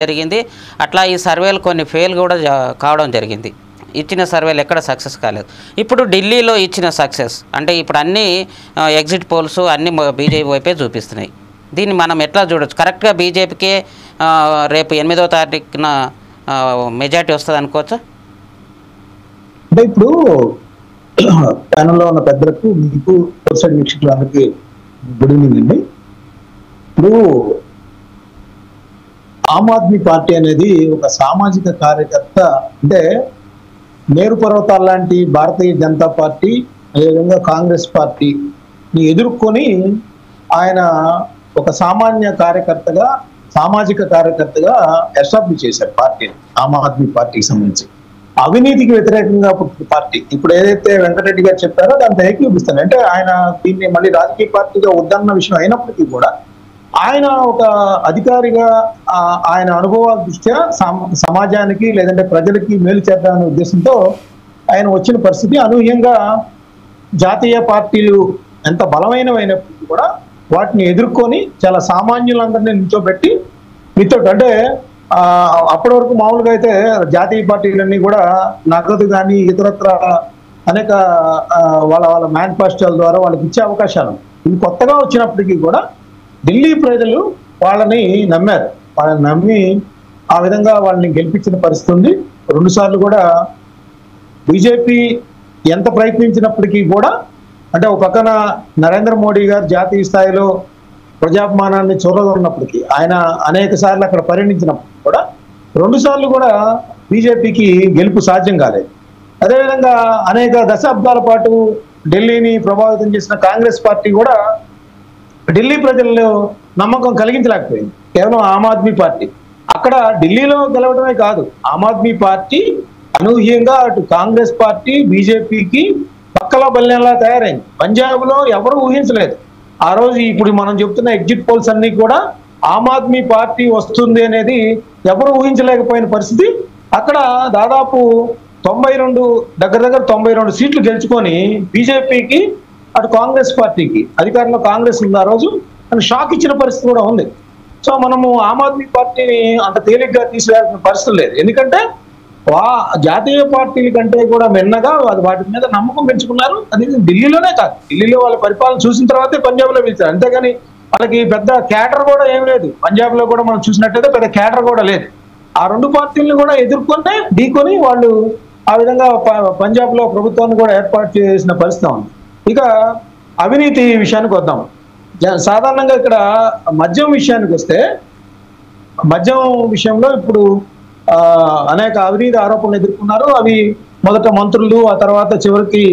జరిగింది. అట్లా ఈ సర్వేలు కొన్ని ఫెయిల్ కూడా కావడం జరిగింది. ఇచ్చిన సర్వేలు ఎక్కడ సక్సెస్ కాలేదు. ఇప్పుడు ఢిల్లీలో ఇచ్చిన సక్సెస్ అంటే ఇప్పుడు అన్ని ఎగ్జిట్ పోల్స్ అన్ని బీజేపీ వైపే చూపిస్తున్నాయి. దీన్ని మనం ఎట్లా చూడొచ్చు? కరెక్ట్గా బీజేపీకే రేపు 8వ తారీఖున మెజార్టీ వస్తుంది అనుకోవచ్చా? అంటే ఇప్పుడు ప్యానల్లో ఉన్న పెద్దలకు మీకు వెబ్సైట్ వీక్షకులందరికీ గుడ్ ఈవినింగ్ అండి. ఇప్పుడు ఆమ్ ఆద్మీ పార్టీ అనేది ఒక సామాజిక కార్యకర్త, అంటే మేరు పర్వతాల లాంటి భారతీయ జనతా పార్టీ, అదేవిధంగా కాంగ్రెస్ పార్టీని ఎదుర్కొని ఆయన ఒక సామాన్య కార్యకర్తగా, సామాజిక కార్యకర్తగా ఎస్టాబ్లిష్ చేశారు పార్టీని. ఆమ్ ఆద్మీ పార్టీకి సంబంధించి అవినీతికి వ్యతిరేకంగా పుట్టిన పార్టీ. ఇప్పుడు ఏదైతే వెంకటరెడ్డి గారు చెప్పారో దాంతో ఏకీపిస్తాను. అంటే ఆయన దీన్ని మళ్ళీ రాజకీయ పార్టీగా వద్దన్న విషయం అయినప్పటికీ కూడా ఆయన ఒక అధికారిగా ఆయన అనుభవాల దృష్ట్యా సమాజానికి లేదంటే ప్రజలకి మేలు చేద్దామనే ఉద్దేశంతో ఆయన వచ్చిన పరిస్థితి. అనూహ్యంగా జాతీయ పార్టీలు ఎంత బలమైనవైనప్పటికీ కూడా వాటిని ఎదుర్కొని చాలా సామాన్యులందరినీ నిల్చోబెట్టి అంటే అప్పటి వరకు మామూలుగా అయితే జాతీయ పార్టీలన్నీ కూడా నగదు కానీ ఇతరత్ర అనేక వాళ్ళ మేనిఫెస్టోల ద్వారా వాళ్ళకి ఇచ్చే అవకాశాలు. ఇది కొత్తగా వచ్చినప్పటికీ కూడా ఢిల్లీ ప్రజలు వాళ్ళని నమ్మారు. వాళ్ళని నమ్మి ఆ విధంగా వాళ్ళని గెలిపించిన పరిస్థితి ఉంది. 2 సార్లు కూడా బీజేపీ ఎంత ప్రయత్నించినప్పటికీ కూడా, అంటే ఒక పక్కన నరేంద్ర మోడీ గారు జాతీయ స్థాయిలో ప్రజాభిమానాన్ని చూరగొన్నప్పటికీ, ఆయన అనేక సార్లు అక్కడ పర్యటించినప్పటికీ కూడా 2 సార్లు కూడా బీజేపీకి గెలుపు సాధ్యం కాలేదు. అదేవిధంగా అనేక దశాబ్దాల పాటు ఢిల్లీని ప్రభావితం చేసిన కాంగ్రెస్ పార్టీ కూడా ఢిల్లీ ప్రజల్లో నమ్మకం కలిగించలేకపోయింది. కేవలం ఆమ్ ఆద్మీ పార్టీ అక్కడ ఢిల్లీలో గెలవడమే కాదు, ఆమ్ ఆద్మీ పార్టీ అనూహ్యంగా అటు కాంగ్రెస్ పార్టీ బీజేపీకి పక్కలా బల్లెంలా తయారైంది. పంజాబ్ లో ఎవరు ఊహించలేదు ఆ రోజు. ఇప్పుడు మనం చెప్తున్న ఎగ్జిట్ పోల్స్ అన్ని కూడా ఆమ్ ఆద్మీ పార్టీ వస్తుంది అనేది ఎవరు ఊహించలేకపోయిన పరిస్థితి. అక్కడ దాదాపు 92 దగ్గర 92 సీట్లు గెలుచుకొని బీజేపీకి అటు కాంగ్రెస్ పార్టీకి, అధికారంలో కాంగ్రెస్ ఉంది ఆ రోజు, అని షాక్ ఇచ్చిన పరిస్థితి కూడా ఉంది. సో మనము ఆమ్ ఆద్మీ పార్టీని అంత తేలిగ్గా తీసివేయాల్సిన పరిస్థితి లేదు. ఎందుకంటే జాతీయ పార్టీల కంటే కూడా మిన్నగా వాటి మీద నమ్మకం పెంచుకున్నారు. అది ఢిల్లీలోనే కాదు, ఢిల్లీలో వాళ్ళ పరిపాలన చూసిన తర్వాతే పంజాబ్ లో పిలిచారు. అంతేగాని వాళ్ళకి పెద్ద క్యాటర్ కూడా ఏం లేదు. పంజాబ్ లో కూడా మనం చూసినట్టయితే పెద్ద క్యాటర్ కూడా లేదు. ఆ 2 పార్టీలను కూడా ఎదుర్కొంటే ఢీకొని వాళ్ళు ఆ విధంగా పంజాబ్ లో ప్రభుత్వాన్ని కూడా ఏర్పాటు చేసిన పరిస్థితి ఉంది. ఇక అవినీతి విషయానికి వద్దాం. సాధారణంగా ఇక్కడ మద్యం విషయానికి వస్తే, మద్యం విషయంలో ఇప్పుడు అనేక అవినీతి ఆరోపణలు ఎదుర్కొన్నారు. అవి మొదట మంత్రులు, ఆ తర్వాత చివరికి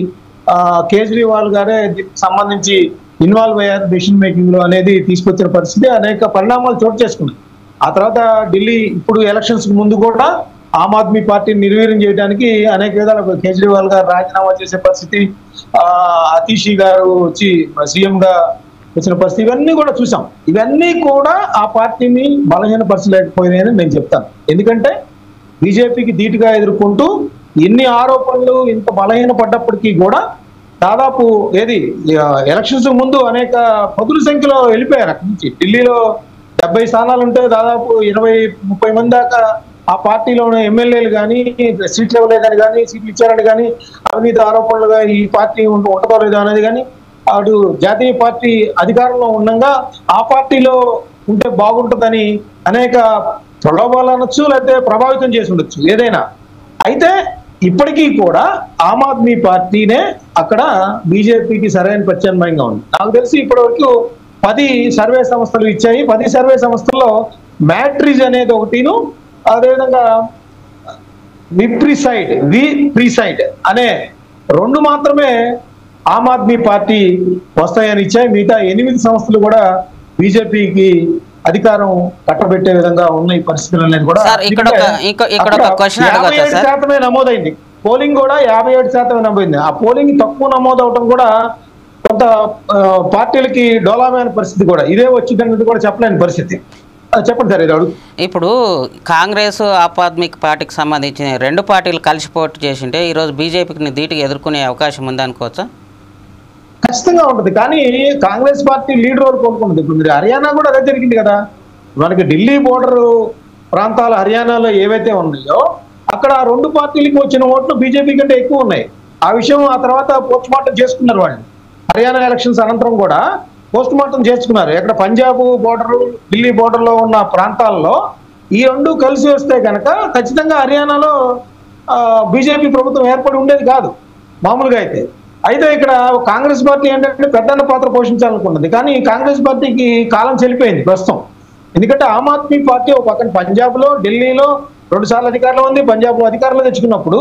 కేజ్రీవాల్ గారే దీనికి సంబంధించి ఇన్వాల్వ్ అయ్యారు డెసిషన్ మేకింగ్ లో అనేది తీసుకొచ్చిన పరిస్థితి. అనేక పరిణామాలు చోటు చేసుకున్నాయి. ఆ తర్వాత ఢిల్లీ ఇప్పుడు ఎలక్షన్స్ ముందు కూడా ఆమ్ ఆద్మీ పార్టీని నిర్వీర్యం చేయడానికి అనేక విధాలు కేజ్రీవాల్ గారు రాజీనామా చేసే పరిస్థితి, అతీషి గారు వచ్చి సీఎం గా వచ్చిన పరిస్థితి, ఇవన్నీ కూడా చూసాం. ఇవన్నీ కూడా ఆ పార్టీని బలహీనపరచలేకపోయినాయని నేను చెప్తాను. ఎందుకంటే బీజేపీకి ధీటుగా ఎదుర్కొంటూ ఎన్ని ఆరోపణలు ఇంత బలహీనపడ్డప్పటికీ కూడా దాదాపు ఎలక్షన్స్ ముందు అనేక పదుల సంఖ్యలో వెళ్ళిపోయారు అక్కడి నుంచి. ఢిల్లీలో 70 స్థానాలు ఉంటే దాదాపు 20-30 మంది దాకా ఆ పార్టీలోని ఎమ్మెల్యేలు కానీ, సీట్లు ఇవ్వలేదని కానీ, సీట్లు ఇచ్చారని కానీ, అవినీతి ఆరోపణలుగా ఈ పార్టీ ఉండదో లేదో అనేది కానీ, అటు జాతీయ పార్టీ అధికారంలో ఉండగా ఆ పార్టీలో ఉంటే బాగుంటుందని అనేక ప్రలోభాలు అనొచ్చు, లేకపోతే ప్రభావితం చేసి ఉండొచ్చు ఏదైనా. అయితే ఇప్పటికీ కూడా ఆమ్ ఆద్మీ పార్టీనే అక్కడ బీజేపీకి సరైన ప్రత్యామ్నాయంగా ఉంది. నాకు తెలిసి ఇప్పటి వరకు 10 సర్వే సంస్థలు ఇచ్చాయి. 10 సర్వే సంస్థల్లో మ్యాట్రిజ్ అనేది ఒకటిను, అదేవిధంగా విప్రిసైడ్ అనే 2 మాత్రమే ఆమ్ ఆద్మీ పార్టీ వస్తాయని ఇచ్చాయి. మిగతా 8 సంస్థలు కూడా బీజేపీకి అధికారం కట్టబెట్టే విధంగా ఉన్న ఈ పరిస్థితులు అనేది కూడా 57% నమోదైంది. పోలింగ్ కూడా 57% నమోదైంది. ఆ పోలింగ్ తక్కువ నమోదవటం కూడా కొంత పార్టీలకి డోలామైన పరిస్థితి కూడా, ఇదే వచ్చిందన్నది కూడా చెప్పలేని పరిస్థితి. చెప్పండి సార్. ఇది ఇప్పుడు కాంగ్రెస్ ఆమ్ ఆద్మీ పార్టీకి సంబంధించిన 2 పార్టీలు కలిసి పోటీ చేసింటే ఈరోజు బీజేపీకి ధీటుగా ఎదుర్కొనే అవకాశం ఉందనుకోవచ్చా? ఖచ్చితంగా ఉంటుంది. కానీ కాంగ్రెస్ పార్టీ లీడ్ రోల్ కోరుకుంటుంది. ఇప్పుడు మీరు హర్యానా కూడా అదే జరిగింది కదా. మనకి ఢిల్లీ బోర్డర్ ప్రాంతాలు హర్యానాలో ఏవైతే ఉన్నాయో అక్కడ ఆ రెండు పార్టీలకు వచ్చిన ఓట్లు బీజేపీ కంటే ఎక్కువ ఉన్నాయి. ఆ విషయం ఆ తర్వాత పోస్ట్ మార్టం చేసుకున్నారు వాళ్ళు. హర్యానా ఎలక్షన్స్ అనంతరం కూడా పోస్ట్ మార్టం చేసుకున్నారు. ఇక్కడ పంజాబ్ బోర్డర్, ఢిల్లీ బోర్డర్ లో ఉన్న ప్రాంతాల్లో ఈ రెండు కలిసి వస్తే కనుక ఖచ్చితంగా హర్యానాలో బీజేపీ ప్రభుత్వం ఏర్పడి ఉండేది కాదు మామూలుగా అయితే. అయితే ఇక్కడ కాంగ్రెస్ పార్టీ ఏంటంటే పెద్దన్న పాత్ర పోషించాలనుకున్నది, కానీ కాంగ్రెస్ పార్టీకి కాలం చెల్లిపోయింది ప్రస్తుతం. ఎందుకంటే ఆమ్ ఆద్మీ పార్టీ ఒక పక్కన పంజాబ్లో, ఢిల్లీలో 2 సార్లు అధికారంలో ఉంది, పంజాబ్లో అధికారంలో తెచ్చుకున్నప్పుడు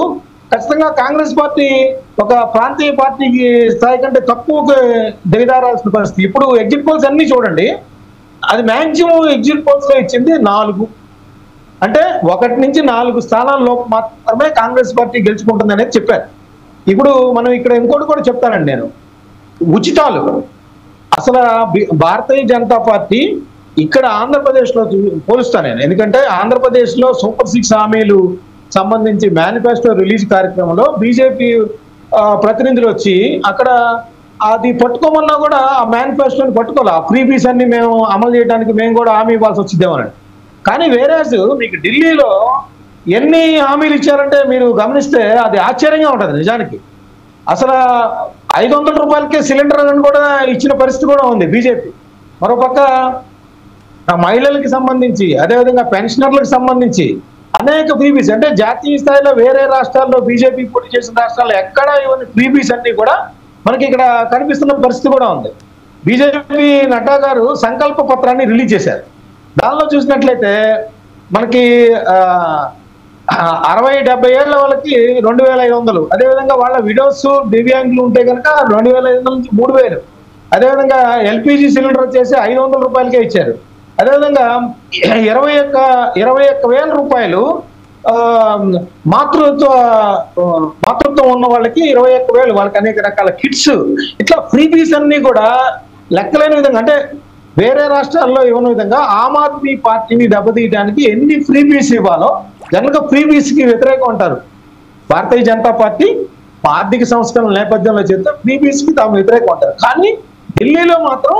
ఖచ్చితంగా కాంగ్రెస్ పార్టీ ఒక ప్రాంతీయ పార్టీకి స్థాయి కంటే తక్కువ దిగజారాల్సిన పరిస్థితి. ఇప్పుడు ఎగ్జిట్ పోల్స్ అన్ని చూడండి, అది మ్యాక్సిమం ఎగ్జిట్ పోల్స్ లో ఇచ్చింది 4, అంటే 1 నుంచి 4 స్థానాల్లో మాత్రమే కాంగ్రెస్ పార్టీ గెలుచుకుంటుంది అనేది చెప్పారు. ఇప్పుడు మనం ఇక్కడ ఇంకోటి కూడా చెప్తానండి నేను, ఉచితాలు. అసలు భారతీయ జనతా పార్టీ ఇక్కడ ఆంధ్రప్రదేశ్లో పోలుస్తాను నేను, ఎందుకంటే ఆంధ్రప్రదేశ్లో సూపర్ 6 హామీలు సంబంధించి మేనిఫెస్టో రిలీజ్ కార్యక్రమంలో బీజేపీ ప్రతినిధులు వచ్చి అక్కడ అది పట్టుకోమన్నా కూడా ఆ మేనిఫెస్టోని పట్టుకోవాలి. ఆ ఫ్రీబీస్ అన్ని మేము అమలు చేయడానికి మేము కూడా హామీ ఇవ్వాల్సి వచ్చిద్దామనండి. కానీ వేరేస్ మీకు ఢిల్లీలో ఎన్ని హామీలు ఇచ్చారంటే మీరు గమనిస్తే అది ఆశ్చర్యంగా ఉంటుంది నిజానికి. అసలు 500 రూపాయలకే సిలిండర్ అని కూడా ఇచ్చిన పరిస్థితి కూడా ఉంది బీజేపీ. మరోపక్క మహిళలకి సంబంధించి, అదేవిధంగా పెన్షనర్లకు సంబంధించి అనేక ఫ్రీబీస్, అంటే జాతీయ స్థాయిలో వేరే రాష్ట్రాల్లో బీజేపీ పోటీ చేసిన రాష్ట్రాల్లో ఎక్కడ ఇవన్నీ ఫ్రీబీస్ అన్ని కూడా మనకి ఇక్కడ కనిపిస్తున్న పరిస్థితి కూడా ఉంది. బీజేపీ నడ్డా గారు సంకల్ప పత్రాన్ని రిలీజ్ చేశారు. దానిలో చూసినట్లయితే మనకి 60-70 ఏళ్ల వాళ్ళకి 2500, అదేవిధంగా వాళ్ళ విడోస్ దివ్యాంగులు ఉంటే కనుక 2500 నుంచి 3000, అదేవిధంగా ఎల్పిజి సిలిండర్ వచ్చేసి 500 రూపాయలకే ఇచ్చారు. అదేవిధంగా 21,000 రూపాయలు మాతృత్వం ఉన్న వాళ్ళకి 21,000, వాళ్ళకి అనేక రకాల కిట్స్, ఇట్లా ఫ్రీబీస్ అన్ని కూడా లెక్కలేని విధంగా, అంటే వేరే రాష్ట్రాల్లో ఇవ్వని విధంగా ఆమ్ ఆద్మీ పార్టీని దెబ్బతీయడానికి ఎన్ని ఫ్రీబీస్ ఇవ్వాలో, జనరల్గా ఫ్రీబీస్ కి వ్యతిరేకం అంటారు భారతీయ జనతా పార్టీ. ఆర్థిక సంస్కరణ నేపథ్యంలో చేస్తే ఫ్రీబీస్ కి తాము వ్యతిరేకం అంటారు. కానీ ఢిల్లీలో మాత్రం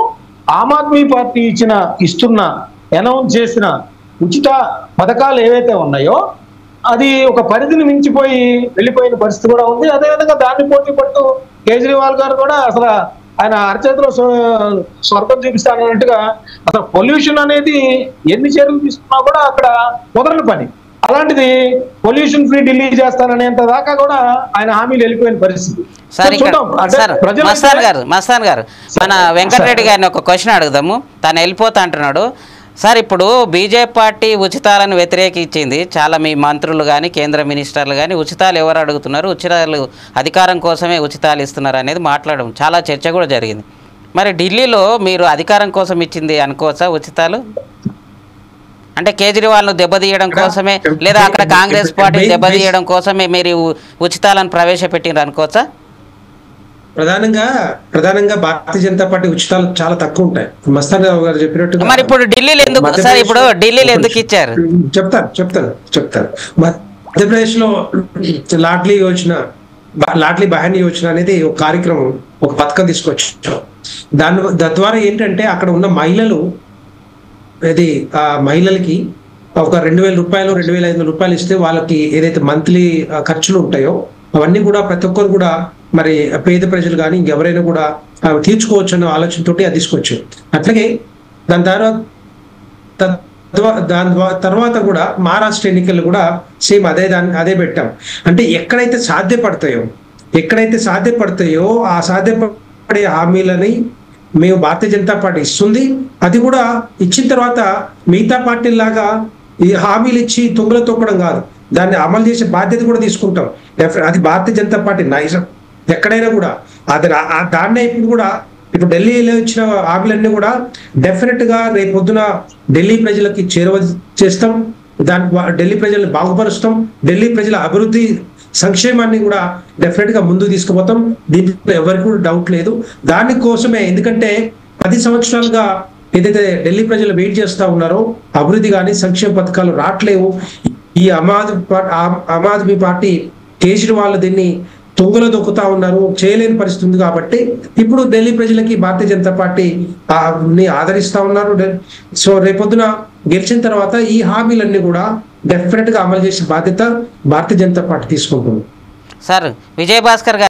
ఆమ్ ఆద్మీ పార్టీ ఇస్తున్న అనౌన్స్ చేసిన ఉచిత పథకాలు ఏవైతే ఉన్నాయో అది ఒక పరిధిని మించిపోయి వెళ్ళిపోయిన పరిస్థితి కూడా ఉంది. అదేవిధంగా దాన్ని పోటీ పడుతూ కేజ్రీవాల్ గారు కూడా అసలు ఆయన అరచేతిలో స్వర్గం చూపిస్తానన్నట్టుగా అసలు పొల్యూషన్ అనేది ఎన్ని చర్యలు తీసుకున్నా కూడా అక్కడ కుదరని పని. అలాంటిది పొల్యూషన్ ఫ్రీ ఢిల్లీ చేస్తాననేంత దాకా కూడా ఆయన హామీలు వెళ్ళిపోయిన పరిస్థితి. మస్తాన్ గారు మన వెంకటరెడ్డి గారిని ఒక క్వశ్చన్ అడుగుదాము. తను వెళ్ళిపోతా అంటున్నాడు. సార్, ఇప్పుడు బీజేపీ పార్టీ ఉచితాలను వ్యతిరేకించింది. చాలా మీ మంత్రులు కానీ కేంద్ర మినిస్టర్లు కానీ ఉచితాలు ఎవరు అడుగుతున్నారు, ఉచితాలు అధికారం కోసమే ఉచితాలు ఇస్తున్నారు అనేది మాట్లాడడం చాలా చర్చ కూడా జరిగింది. మరి ఢిల్లీలో మీరు అధికారం కోసం ఇచ్చింది అనుకోవచ్చా ఉచితాలు? అంటే కేజ్రీవాల్ను దెబ్బతీయడం కోసమే, లేదా అక్కడ కాంగ్రెస్ పార్టీ దెబ్బతీయడం కోసమే మీరు ఉచితాలను ప్రవేశపెట్టినారు అనుకోవచ్చా? ప్రధానంగా భారతీయ జనతా పార్టీ ఉచితాలు చాలా తక్కువ ఉంటాయి. మస్తాన్ రావు గారు చెప్పినట్టుగా. మరి ఇప్పుడు ఢిల్లీలో ఎందుకు సార్, ఇప్పుడు ఢిల్లీలో ఎందుకు ఇచ్చారు? చెప్తాను. మధ్యప్రదేశ్ లో లాడ్లీ బహన్ యోజన అనేది ఒక కార్యక్రమం, ఒక పథకం తీసుకొచ్చాం. తద్వారా ఏంటంటే అక్కడ ఉన్న మహిళలకి ఒక 2,000 రూపాయలు 2,500 రూపాయలు ఇస్తే వాళ్ళకి ఏదైతే మంత్లీ ఖర్చులు ఉంటాయో అవన్నీ కూడా ప్రతి ఒక్కరు కూడా మరి పేద ప్రజలు కానీ ఇంకెవరైనా కూడా తీర్చుకోవచ్చు అనే ఆలోచనతోటి అది తీసుకొచ్చు. అట్లాగే దాని తర్వాత కూడా మహారాష్ట్ర ఎన్నికలు కూడా సేమ్ అదే పెట్టాం. అంటే ఎక్కడైతే సాధ్యపడతాయో ఆ సాధ్యపడే హామీలని మేము భారతీయ జనతా పార్టీ ఇస్తుంది. అది కూడా ఇచ్చిన తర్వాత మిగతా పార్టీలాగా ఈ హామీలు ఇచ్చి తుంగలు తొక్కడం కాదు, దాన్ని అమలు చేసే బాధ్యత కూడా తీసుకుంటాం. అది భారతీయ జనతా పార్టీ నైజం. ఎక్కడైనా కూడా దాన్నే ఇప్పుడు ఢిల్లీలో ఇచ్చిన హామీలన్నీ కూడా డెఫినెట్ గా రేపు పొద్దున ఢిల్లీ ప్రజలకి చేరువ చేస్తాం, ఢిల్లీ ప్రజల్ని బాగుపరుస్తాం, ఢిల్లీ ప్రజల అభివృద్ధి సంక్షేమాన్ని కూడా డెఫినెట్ గా ముందుకు తీసుకుపోతాం. దీంట్లో ఎవరికి కూడా డౌట్ లేదు. దానికోసమే, ఎందుకంటే 10 సంవత్సరాలుగా ఏదైతే ఢిల్లీ ప్రజలు వెయిట్ చేస్తా ఉన్నారో అభివృద్ధి కానీ సంక్షేమ పథకాలు రావట్లేవు. ఈ ఆమ్ ఆద్మీ పార్టీ కేజ్రీవాల్ దీన్ని తుంగలో దొక్కుతా ఉన్నారు, చేయలేని పరిస్థితి ఉంది. కాబట్టి ఇప్పుడు ఢిల్లీ ప్రజలకి భారతీయ జనతా పార్టీ ఆదరిస్తా ఉన్నారు. సో రేపొద్దున గెలిచిన తర్వాత ఈ హామీలన్నీ కూడా డెఫినెట్ గా అమలు చేసే బాధ్యత భారతీయ జనతా పార్టీ తీసుకుంటుంది. సార్ విజయభాస్కర్ గారు